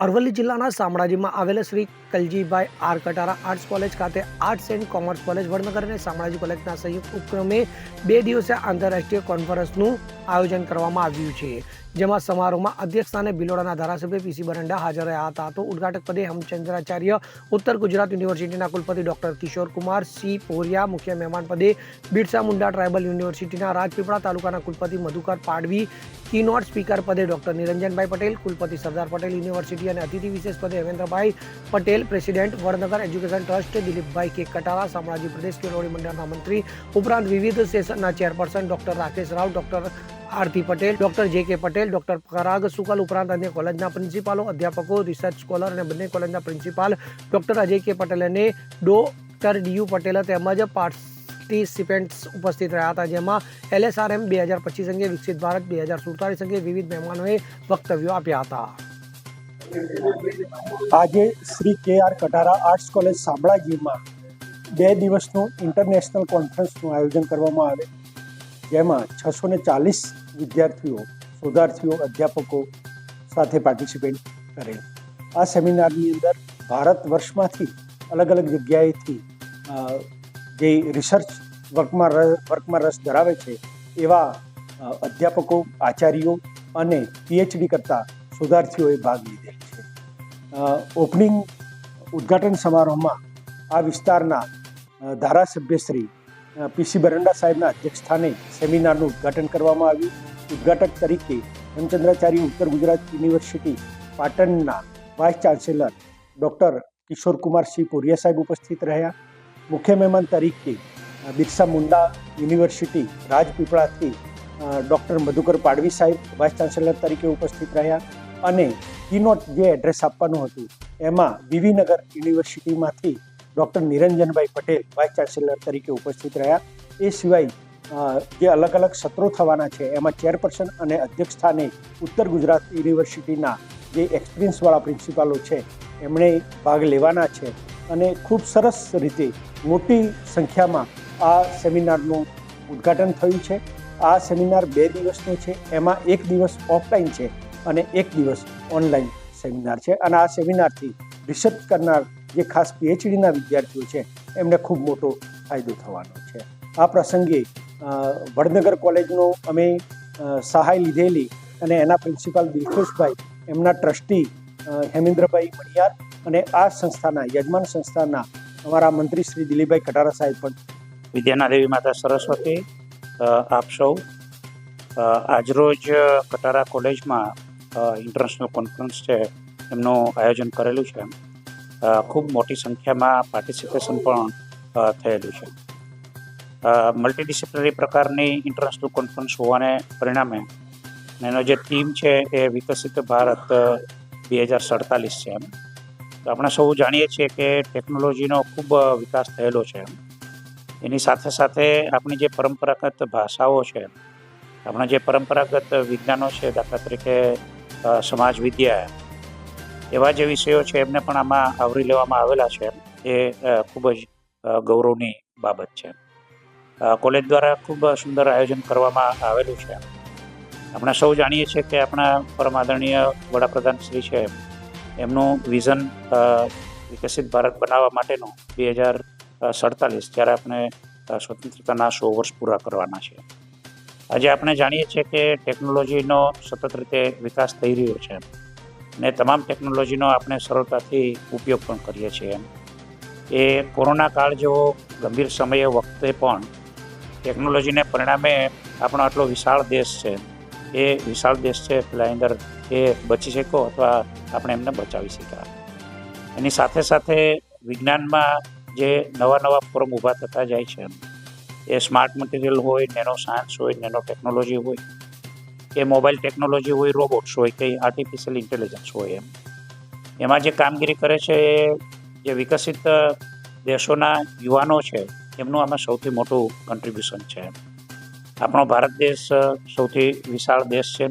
અરવલ્લી જિલ્લાના શામળાજીમાં આવેલા Shri Kaljibhai R Katara arts college ખાતે arts and commerce college Vadnagar અને શામળાજી કોલેજના સંયુક્ત ઉપક્રમે 2 દિવસીય આંતરરાષ્ટ્રીય કોન્ફરન્સનું આયોજન કરવામાં આવ્યું છે, જેમાં સમારોહમાં અધ્યક્ષસ્થાને ભિલોડાના ધારાસભ્ય પીસી બરંડા હાજર રહ્યા હતા. તો ઉદ્ઘાટક પદે હેમચંદ્રાચાર્ય ઉત્તર ગુજરાત યુનિવર્સિટીના કુલપતિ ડોક્ટર કિશોર કુમાર સી પોરિયા, મુખ્ય મહેમાન પદે બિરસા મુંડા ટ્રાઇબલ યુનિવર્સિટીના રાજપીપળા તાલુકાના કુલપતિ મધુકર પાડવી, કીનોટ સ્પીકર પદે ડોક્ટર નિરંજનભાઈ પટેલ, કુલપતિ સરદાર પટેલ યુનિવર્સિટી અને અતિથિ વિશેષ પદે Hemendrabhai Patel, president Vadnagar education trust Dilipbhai K Katara, Shamlaji પ્રદેશ ખેલવાડી મંડળના મંત્રી ઉપરાંત વિવિધ સેશનના chairperson doctor Rakesh Rao, doctor Aarti Patel, doctor J K Patel, doctor પરાગ સુકલ ઉપરાંત અન્ય કોલેજના પ્રિન્સિપાલો, અધ્યાપકો, રિસર્ચ સ્કોલર અને બંને કોલેજના પ્રિન્સિપાલ ડોક્ટર અજય કે પટેલ અને ડોક્ટર ડીયુ પટેલ તેમજ પાર્ટિસિપેન્ટ્સ ઉપસ્થિત રહ્યા હતા, જેમાં LSRM 2025 અંગે, વિકસિત ભારત 2047 અંગે વિવિધ મહેમાનોએ વક્તવ્યો આપ્યા હતા. આજે Shri KR Katara arts college શામળાજીમાં 2 દિવસનું ઇન્ટરનેશનલ કોન્ફરન્સનું આયોજન કરવામાં આવે, જેમાં 640 વિદ્યાર્થીઓ, શોધાર્થીઓ, અધ્યાપકો સાથે પાર્ટિસિપેટ કરેલ. આ સેમિનારની અંદર ભારત વર્ષમાંથી અલગ અલગ જગ્યાએથી જે રિસર્ચ વર્કમાં રસ ધરાવે છે એવા અધ્યાપકો, આચાર્યો અને PhD કરતા શોધાર્થીઓએ ભાગ લીધેલ છે. ઓપનિંગ ઉદ્ઘાટન સમારોહમાં આ વિસ્તારના ધારાસભ્ય શ્રી પીસી બરંડા સાહેબના અધ્યક્ષસ્થાને સેમિનારનું ઉદ્ઘાટન કરવામાં આવ્યું. ઉદ્ઘાટક તરીકે હેમચંદ્રાચાર્ય ઉત્તર ગુજરાત યુનિવર્સિટી પાટણના vice chancellor doctor Kishore Kumar C Poriya સાહેબ ઉપસ્થિત રહ્યા. મુખ્ય મહેમાન તરીકે બિરસા મુંડા યુનિવર્સિટી રાજપીપળાથી ડૉક્ટર મધુકર પાડવી સાહેબ વાઇસ ચાન્સેલર તરીકે ઉપસ્થિત રહ્યા અને કીનોટ જે એડ્રેસ આપવાનું હતું એમાં વિવિનગર યુનિવર્સિટીમાંથી doctor Niranjanbhai Patel vice chancellor તરીકે ઉપસ્થિત રહ્યા. એ સિવાય જે અલગ અલગ સત્રો થવાના છે એમાં ચેરપર્સન અને અધ્યક્ષ સ્થાને ઉત્તર ગુજરાત યુનિવર્સિટીના જે એક્સપિરિયન્સવાળા પ્રિન્સિપાલો છે એમણે ભાગ લેવાના છે અને ખૂબ સરસ રીતે મોટી સંખ્યામાં આ સેમિનારનું ઉદ્ઘાટન થયું છે. આ સેમિનાર 2 દિવસનો છે, એમાં 1 દિવસ ઓફલાઈન છે અને 1 દિવસ ઓનલાઈન સેમિનાર છે અને આ સેમિનારથી રિસર્ચ કરનાર જે ખાસ PhDના વિદ્યાર્થીઓ છે એમને ખૂબ મોટો ફાયદો થવાનો છે. આ પ્રસંગે વડનગર કોલેજનો અમે સહાય લીધેલી અને એના પ્રિન્સિપાલ દિલખુશભાઈ, એમના ટ્રસ્ટી હેમેન્દ્રભાઈ મણિયાર અને આ સંસ્થાના યજમાન સંસ્થાના અમારા મંત્રી શ્રી દિલીપભાઈ કટારા સાહેબ પણ. વિદ્યાના દેવી માતા સરસ્વતી, આપ સૌ આજરોજ કટારા કોલેજમાં ઇન્ટરનેશનલ કોન્ફરન્સ છે એમનું આયોજન કરેલું છે. ખૂબ મોટી સંખ્યામાં પાર્ટિસિપેશન પણ થયેલું છે. મલ્ટીડિસિપ્લિનરી પ્રકારની ઇન્ટરનેશનલ કોન્ફરન્સ હોવાને પરિણામે એનો જે થીમ છે એ વિકસિત ભારત 2047 છે. તો આપણે સૌ જાણીએ છીએ કે ટેકનોલોજીનો ખૂબ વિકાસ થયેલો છે. એની સાથે સાથે આપણી જે પરંપરાગત ભાષાઓ છે, આપણા જે પરંપરાગત વિજ્ઞાનો છે, દાખલા તરીકે સમાજ વિદ્યા, એવા જે વિષયો છે એમને પણ આમાં આવરી લેવામાં આવેલા છે. એ ખૂબ જ ગૌરવની બાબત છે. કોલેજ દ્વારા ખૂબ સુંદર આયોજન કરવામાં આવેલું છે. આપણે સૌ જાણીએ છીએ કે આપણા પરમ આદરણીય વડાપ્રધાન શ્રી છે એમનું વિઝન વિકસિત ભારત બનાવવા માટેનું 2047, જ્યારે આપણે સ્વતંત્રતાના 100 વર્ષ પૂરા કરવાના છે. આજે આપણે જાણીએ છીએ કે ટેકનોલોજીનો સતત રીતે વિકાસ થઈ રહ્યો છે અને તમામ ટેકનોલોજીનો આપણે સરળતાથી ઉપયોગ પણ કરીએ છીએ. એ કોરોના કાળ જેવો ગંભીર સમય વખતે પણ ટેકનોલોજીને પરિણામે આપણો આટલો વિશાળ દેશ છે, એ વિશાળ દેશ છે પેલા અંદર એ બચી શક્યો અથવા આપણે એમને બચાવી શક્યા. એની સાથે સાથે વિજ્ઞાનમાં જે નવા ફોરમ ઊભા થતા જાય છે, એ સ્માર્ટ મટીરિયલ હોય, નેનો સાયન્સ હોય, નેનો ટેકનોલોજી હોય, કે મોબાઈલ ટેકનોલોજી હોય, રોબોટ્સ હોય, કે આર્ટિફિશિયલ ઇન્ટેલિજન્સ હોય, એમાં જે કામગીરી કરે છે એ જે વિકસિત દેશોના યુવાનો છે એમનું આમાં સૌથી મોટું કન્ટ્રીબ્યુશન છે. આપણો ભારત દેશ સૌથી વિશાળ દેશ છે,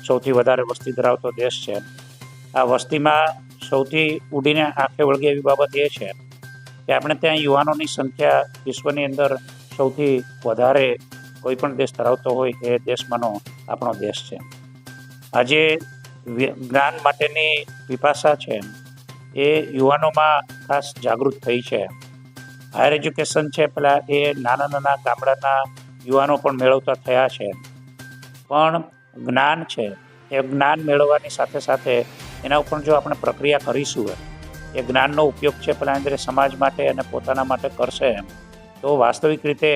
સૌથી વધારે વસ્તી ધરાવતો દેશ છે. આ વસ્તીમાં સૌથી ઉડીને આંખે વળગે એવી બાબત એ છે કે આપણે ત્યાં યુવાનોની સંખ્યા વિશ્વની અંદર સૌથી વધારે કોઈ પણ દેશ ધરાવતો હોય એ દેશમાંનો આપણો દેશ છે. આજે જ્ઞાન માટેની વિપાસા છે એ યુવાનોમાં ખાસ જાગૃત થઈ છે. હાયર એજ્યુકેશન છે પેલા એ નાના નાના ગામડાના યુવાનો પણ મેળવતા થયા છે, પણ જ્ઞાન છે એ જ્ઞાન મેળવવાની સાથે સાથે એના ઉપર જો આપણે પ્રક્રિયા કરીશું, એ જ્ઞાનનો ઉપયોગ છે પેલા અંદર સમાજ માટે અને પોતાના માટે કરશે તો વાસ્તવિક રીતે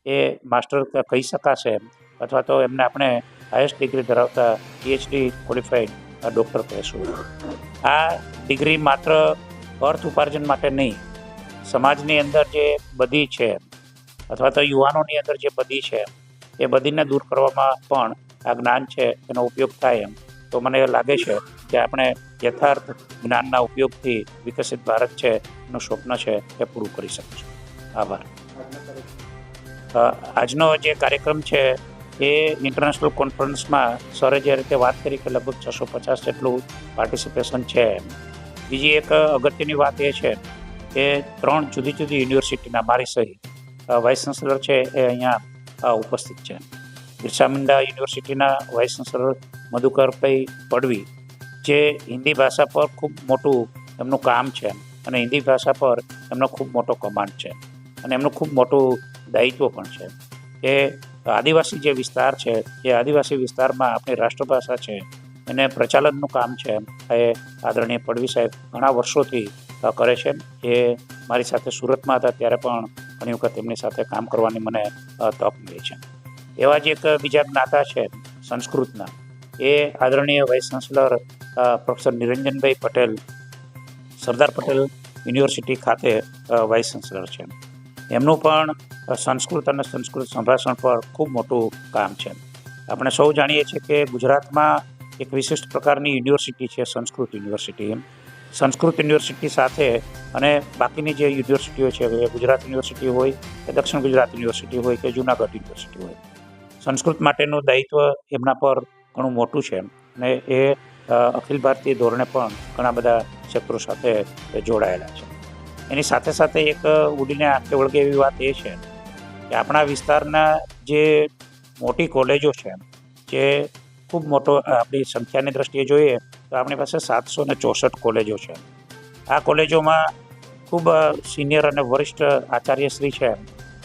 એ માસ્ટર કહી શકાશે, અથવા તો એમને આપણે હાઈએસ્ટ ડિગ્રી ધરાવતા PhD ક્વોલિફાઈડ ડૉક્ટર કહીશું. આ ડિગ્રી માત્ર અર્થ ઉપાર્જન માટે નહીં, સમાજની અંદર જે બધી છે અથવા તો યુવાનોની અંદર જે બધી છે એ બધીને દૂર કરવામાં પણ આ જ્ઞાન છે એનો ઉપયોગ થાય તો મને લાગે છે કે આપણે યથાર્થ જ્ઞાનના ઉપયોગથી વિકસિત ભારત છે એનું સ્વપ્ન છે એ પૂરું કરી શકીશું. આભાર. આજનો જે કાર્યક્રમ છે એ ઇન્ટરનેશનલ કોન્ફરન્સમાં સરે જે રીતે વાત કરી કે લગભગ 650 જેટલું પાર્ટિસિપેશન છે. બીજી એક અગત્યની વાત એ છે કે 3 જુદી જુદી યુનિવર્સિટીના મારી સહિત વાઇસ ચાન્સલર છે એ અહીંયા ઉપસ્થિત છે. બિરસા મુંડા યુનિવર્સિટીના વાઇસ ચાન્સલર મધુકરભાઈ પડવી, જે હિન્દી ભાષા પર ખૂબ મોટું એમનું કામ છે અને હિન્દી ભાષા પર એમનો ખૂબ મોટો કમાન્ડ છે અને એમનું ખૂબ મોટું દાયિત્વ પણ છે. એ આદિવાસી જે વિસ્તાર છે એ આદિવાસી વિસ્તારમાં આપણી રાષ્ટ્રભાષા છે એને પ્રચાલનનું કામ છે એ આદરણીય પડવી સાહેબ ઘણા વર્ષોથી કરે છે. એ મારી સાથે સુરતમાં હતા ત્યારે પણ ઘણી વખત એમની સાથે કામ કરવાની મને તક મળી છે. એવા જ એક બીજા જ્ઞાતા છે સંસ્કૃતના, એ આદરણીય vice chancellor professor Niranjanbhai Patel Sardar Patel university ખાતે વાઇસ ચાન્સલર છે. એમનું પણ સંસ્કૃત અને સંસ્કૃત સંભાષણ પર ખૂબ મોટું કામ છે. આપણે સૌ જાણીએ છીએ કે ગુજરાતમાં એક વિશિષ્ટ પ્રકારની યુનિવર્સિટી છે સંસ્કૃત યુનિવર્સિટી. સંસ્કૃત યુનિવર્સિટી સાથે અને બાકીની જે યુનિવર્સિટીઓ છે એ ગુજરાત યુનિવર્સિટી હોય કે દક્ષિણ ગુજરાત યુનિવર્સિટી હોય કે જુનાગઢ યુનિવર્સિટી હોય, સંસ્કૃત માટેનું દાયિત્વ એમના પર ઘણું મોટું છે અને એ અખિલ ભારતીય ધોરણે પણ ઘણા બધા ક્ષેત્રો સાથે જોડાયેલા છે. એની સાથે સાથે એક ઉડીને આંખે વળગે એવી વાત એ છે કે આપણા વિસ્તારના જે મોટી કોલેજો છે, જે ખૂબ મોટો આપણી સંખ્યાની દ્રષ્ટિએ જોઈએ તો આપણી પાસે 764 કોલેજો છે. આ કોલેજોમાં ખૂબ સિનિયર અને વરિષ્ઠ આચાર્યશ્રી છે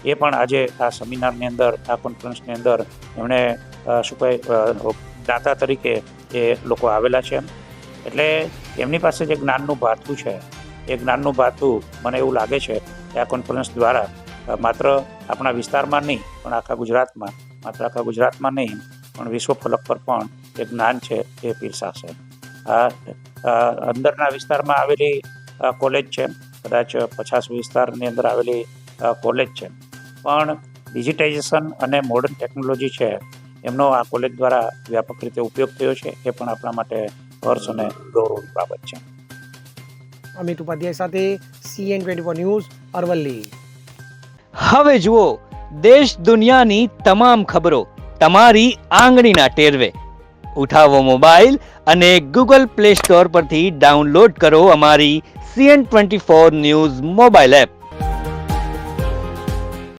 એ પણ આજે આ સેમિનારની અંદર, આ કોન્ફરન્સની અંદર એમણે દાતા તરીકે એ લોકો આવેલા છે. એટલે એમની પાસે જે જ્ઞાનનું ભાથું છે એ જ્ઞાનનું ભાથું મને એવું લાગે છે કે આ કોન્ફરન્સ દ્વારા માત્ર આપણા વિસ્તારમાં નહીં પણ આખા ગુજરાતમાં નહીં પણ વિશ્વ ફલક પર પણ એ જ્ઞાન છે એ પીરસાશે. અંદરના વિસ્તારમાં આવેલી કોલેજ છે, કદાચ 50 વિસ્તારની અંદર આવેલી કોલેજ છે, પણ ડિજિટાઇઝેશન અને મોડર્ન ટેકનોલોજી છે એમનો આ કોલેજ દ્વારા વ્યાપક રીતે ઉપયોગ થયો છે. એ પણ આપણા માટે હર્ષ અને ગૌરવની બાબત છે. અમિત ઉપાધ્યાય સાથે CN24 ન્યૂઝ અરવલ્લી. હવે જુઓ દેશ દુનિયાની તમામ ખબરો તમારી આંગળીના ટેરવે. ઉઠાવો મોબાઈલ અને Google Play Store પરથી ડાઉનલોડ કરો અમારી CN24 ન્યૂઝ મોબાઈલ એપ.